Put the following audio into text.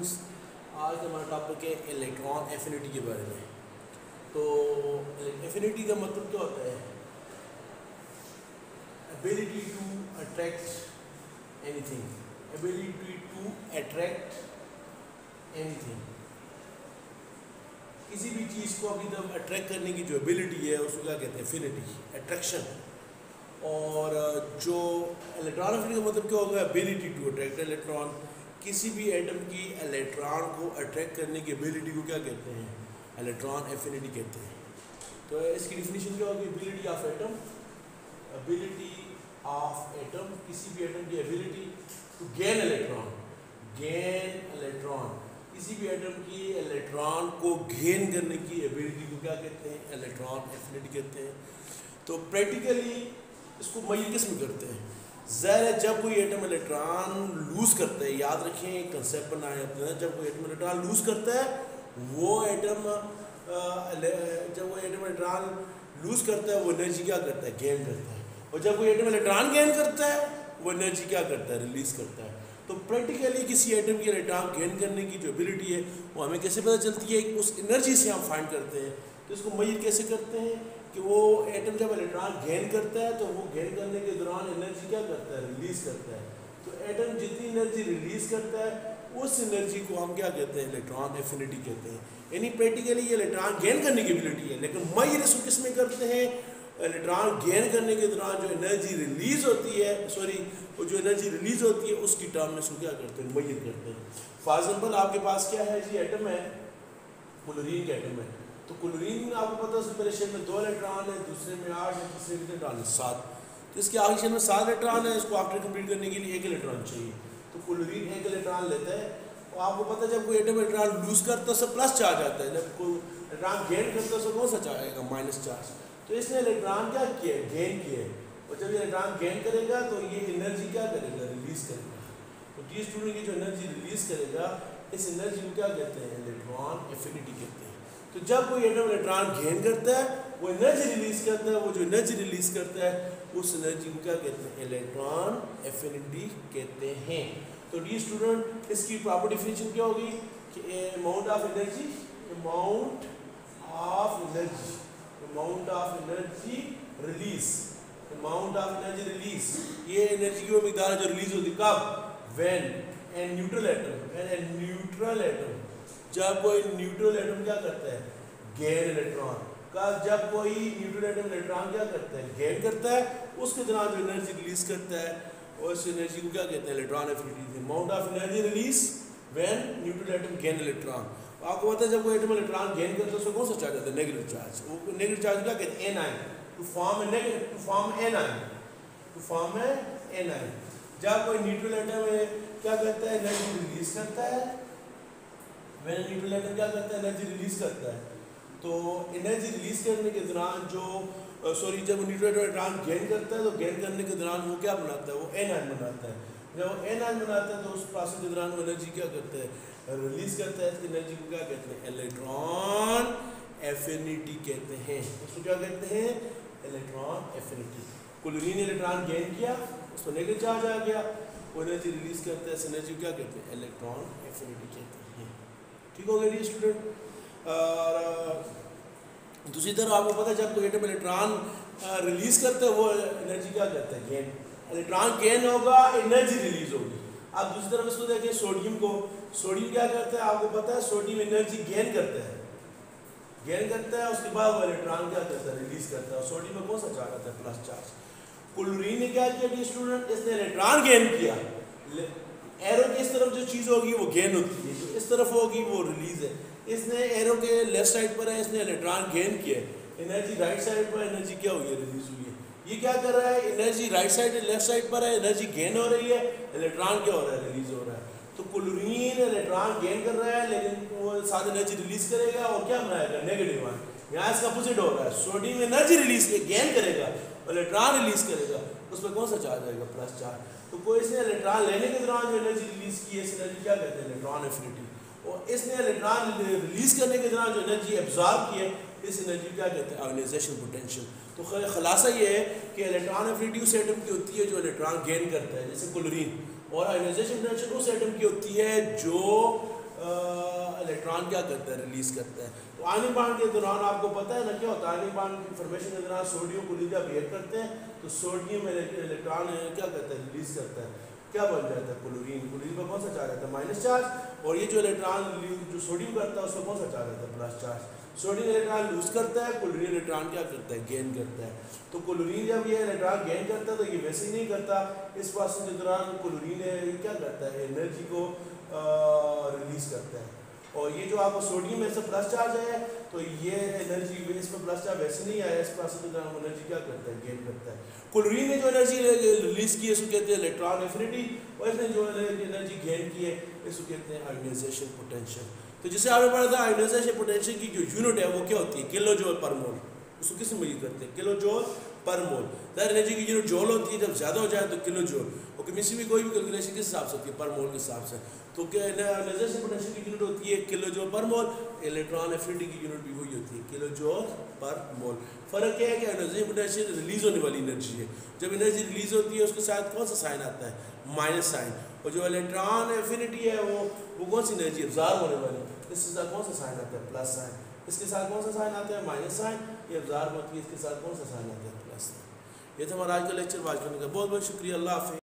Students, आज हमारा topic है इलेक्ट्रॉन एफिनिटी के बारे में। तो एफिनिटी का मतलब क्या होता है? Ability to attract anything, ability to attract anything. किसी भी चीज़ को अपनी तरफ अट्रैक्ट करने की जो एबिलिटी है उसको क्या कहते हैं? Affinity, attraction. और जो इलेक्ट्रॉन एफिनिटी का मतलब क्या होगा? Ability to attract electron. किसी भी एटम की इलेक्ट्रॉन को अट्रैक्ट करने की एबिलिटी को क्या कहते हैं? इलेक्ट्रॉन एफिनिटी कहते हैं। तो इसकी डिफिनीशन क्या होगी? Ability of atom, ability of atom, किसी भी एटम की ability to gain electron, gain electron, किसी भी एटम की इलेक्ट्रॉन को गेन करने की एबिलिटी को क्या कहते हैं? इलेक्ट्रॉन एफिनिटी कहते हैं। तो प्रैक्टिकली इसको मय्यर किस में करते हैं? ज़ाहिर है जब कोई एटम इलेक्ट्रॉन लूज़ करता है, याद रखें एक कंसेप्ट बनाए अपने, जब कोई एटम इलेक्ट्रॉन लूज़ करता है वो एटम जब वो एटम इलेक्ट्रॉन लूज़ करता है वो एनर्जी क्या करता है? गेन करता है। और जब कोई एटम इलेक्ट्रॉन गेन करता है वो एनर्जी क्या करता है? रिलीज़ करता है। तो प्रैक्टिकली किसी एटम की इलेक्ट्रॉन गेन करने की जो एबिलिटी है वो हमें कैसे पता चलती है? उस एनर्जी से हम फाइंड करते हैं। तो इसको मय्यर कैसे करते हैं कि वो एटम जब इलेक्ट्रॉन गेन करता है तो वो गेन करने के दौरान एनर्जी क्या करता है? रिलीज़ करता है। तो एटम जितनी एनर्जी रिलीज़ करता है उस एनर्जी को हम क्या कहते हैं? इलेक्ट्रॉन एफिनिटी कहते हैं। यानी प्रैक्टिकली ये इलेक्ट्रॉन गेन करने की एबिलिटी है, लेकिन मय्यर इसको किस में करते हैं? इलेक्ट्रॉन गेन करने के दौरान जो एनर्जी रिलीज़ होती है, वो जो एनर्जी रिलीज़ होती है उसकी टर्म में इसको क्या करते हैं? मय्यर करते हैं। फॉर एग्जाम्पल आपके पास क्या है जी? एटम है, क्लोरीन का एटम है। तो क्लोरीन में आपको पता है उसके पहले शेल में 2 इलेक्ट्रॉन है, दूसरे में 8 है, तीसरे में इलेक्ट्रॉन है 7। तो इसके आगे शेल में 7 इलेक्ट्रॉन है, इसको आफ्टर कंप्लीट करने के लिए 1 इलेक्ट्रॉन चाहिए। तो क्लोरीन 1 इलेक्ट्रॉन लेता है। और आपको पता है जब कोई एटम इलेक्ट्रॉन लूज़ करता है उससे प्लस चार्ज आता है, जब कोई इलेक्ट्रॉन गेन करता है उससे कौन सा चार्ज आएगा? Minus charge. तो इसने इलेक्ट्रॉन क्या किया? गेन किया। और जब ये इलेक्ट्रॉन गेन करेगा तो ये एनर्जी क्या करेगा? रिलीज़ करेगा। तो डी स्टूडेंट की जो एनर्जी रिलीज़ करेगा इस एनर्जी को क्या कहते हैं? इलेक्ट्रॉन एफिनिटी कहते हैं। तो जब कोई एटम इलेक्ट्रॉन गेन करता है वो एनर्जी रिलीज़ करता है, वो जो एनर्जी रिलीज़ करता है उस एनर्जी को क्या कहते हैं? इलेक्ट्रॉन एफिनिटी कहते हैं। तो डी स्टूडेंट इसकी प्रॉपर डिफिनीशन क्या होगी कि amount of energy, amount of energy, amount of energy release, amount of energy release, ये एनर्जी की वो मिकदार जो रिलीज होती है कब? When a neutral atom, a neutral atom, जब कोई न्यूट्रल एटम क्या करता है? गेन इलेक्ट्रॉन का। जब कोई न्यूट्रल एटम इलेक्ट्रॉन क्या करता है? गेन करता है, उसके दौरान जो एनर्जी रिलीज करता है और उस एनर्जी को क्या कहते हैं? Electron affinity. Amount of energy release when neutral atom gain electron. आपको पता है जब कोई एटम इलेक्ट्रॉन गेन करता है उसको कौन सा चार्ज आता है? Negative charge. वो नेगेटिव चार्ज क्या कहते हैं? Anion. To form a negative, to form anion, to form a anion. जब कोई न्यूट्रल एटम क्या करता है? एनर्जी रिलीज करता है। व्हेन न्यूट्रल एटम क्या करता है? एनर्जी रिलीज करता है। तो एनर्जी रिलीज करने के दौरान जब न्यूट्रल इलेक्ट्रॉन गेन करता है तो गेन करने के दौरान वो क्या बनाता है? वो एनाइन बनाता है। जब वो एनाइन बनाता है तो उस प्रोसेस के दौरान वो एनर्जी क्या करता है? रिलीज करता है। इस एनर्जी को क्या कहते हैं? इलेक्ट्रॉन एफिनिटी कहते हैं। उसको क्या कहते हैं? Electron affinity. Chlorine electron gain किया, उसको नेगेटिव चार्ज आ गया, वो एनर्जी रिलीज करता है। इस एनर्जी को क्या कहते हैं? इलेक्ट्रॉन एफिनिटी कहते हैं। ठीक हो गया स्टूडेंट। और दूसरी तरफ आपको पता है जब कोई एटम इलेक्ट्रॉन रिलीज करता है वो एनर्जी क्या करता है? गेन। इलेक्ट्रॉन गेन होगा, एनर्जी रिलीज होगी। आप दूसरी तरफ इसको देखें सोडियम को। सोडियम क्या करता है? आपको पता है सोडियम एनर्जी गेन करता है, गेन करता है, उसके बाद वो इलेक्ट्रॉन क्या करता है? रिलीज करता है। सोडियम में कौन सा चार्ज आता है? Plus charge. क्लोरीन ने क्या किया स्टूडेंट? इसने इलेक्ट्रॉन गेन किया। एरो की इस तरफ जो चीज़ होगी वो गेन होती है, जो इस तरफ होगी वो रिलीज है। इसने एरो के लेफ्ट साइड पर है, इसने इलेक्ट्रॉन गेन किया है। एनर्जी राइट साइड पर, एनर्जी क्या हुई है? रिलीज हुई है। ये क्या कर रहा है? Energy right side left side पर है, एनर्जी गेन हो रही है, इलेक्ट्रॉन क्या हो रहा है? रिलीज हो रहा है। तो क्लोरीन इलेक्ट्रॉन गेन कर रहा है लेकिन वो साथ एनर्जी रिलीज करेगा और क्या बनाएगा? Negative one. यहाँ इसका अपोजिट हो रहा है। सोडियम एनर्जी रिलीज गेन करेगा, इलेक्ट्रॉन रिलीज करेगा, उसमें कौन सा चार्ज आएगा? Plus charge. तो कोई इसने इलेक्ट्रॉन लेने के दौरान जो एनर्जी रिलीज की है इस एनर्जी क्या कहते हैं? Electron affinity. और इसने इलेक्ट्रॉन रिलीज करने के दौरान जो एनर्जी एब्जॉर्ब की है इस एनर्जी क्या कहते हैं? Ionization potential. तो खुलासा ये है कि इलेक्ट्रॉन एफिनिटी उस एटम की होती है जो इलेक्ट्रॉन गेन करता है, जैसे क्लोरीन, और आयोनाइजेशन पोटेंशियल उस एटम की होती है जो इलेक्ट्रॉन क्या करता है, रिलीज करता है। तो आयनिक बांड के दौरान आपको पता है ना क्या होता है, आयनिक बांड की फॉर्मेशन के दौरान सोडियम क्लोरीन जब रिएक्ट करते हैं तो सोडियम इलेक्ट्रॉन क्या करता है, रिलीज करता है, क्या बन जाता है, क्लोरीन। क्लोरीन पर कौन सा चार्ज आता है, माइनस चार्ज, और ये जो इलेक्ट्रॉन जो सोडियम करता है उसमें कौन सा चार्ज आता है, plus charge. Sodium electron lose करता है, क्लोरीन इलेक्ट्रॉन क्या करता है, गेन करता है। तो क्लोरीन जब ये इलेक्ट्रॉन गेन करता है तो ये वैसे ही नहीं करता, इस प्रोसेस के दौरान क्लोरीन क्या करता है, एनर्जी को रिलीज करता है। और ये जो आपको सोडियम में से प्लस चार्ज है तो ये एनर्जी इसमें प्लस चार्ज वैसे नहीं आया, इस प्रोसेस के दौरान एनर्जी क्या करता है, गेन करता है। क्लोरीन ने जो एनर्जी रिलीज की है इसको कहते हैं इलेक्ट्रॉन एफिनिटी, और इसने जो एनर्जी गेन की है इसको कहते हैं आयोनाइजेशन पोटेंशियल। तो जिसे आपने पढ़ा था आयोनाइजेशन पोटेंशियल की जो यूनिट है वो क्या होती है, किलो जूल पर मोल। उसको किस में मेजर करते हैं, किलो जूल पर मोल। दैट एनर्जी की यूनिट जूल होती है, जब ज़्यादा हो जाए तो किलो जूल। और केमिस्ट्री में कोई भी कैलकुलेशन किस हिसाब से होती है, पर मोल के हिसाब से। तो क्या आयोनाइजेशन पोटेंशियल की यूनिट होती है किलो जूल पर मोल, इलेक्ट्रॉन एफिनिटी की यूनिट भी वही होती है, किलो जूल पर मोल। फर्क क्या है कि आयोनाइजेशन पोटेंशियल रिलीज होने वाली एनर्जी है, जब एनर्जी रिलीज होती है उसके साथ कौन सा साइन आता है, माइनस साइन। और जो इलेक्ट्रॉन एफिनिटी है वो कौन सी एनर्जी एब्जॉर्ब होने वाली, इसके साथ कौन सा साइन आता है, प्लस साइन। इसके साथ कौन सा साइन आता है, माइनस साइन। ये एब्जॉर्ब होती है, इसके साथ कौन सा साइन आता है, प्लस साइन। ये तो हमारा आज का लेक्चर वाच करने का, बहुत बहुत शुक्रिया, अल्लाह हाफिज़।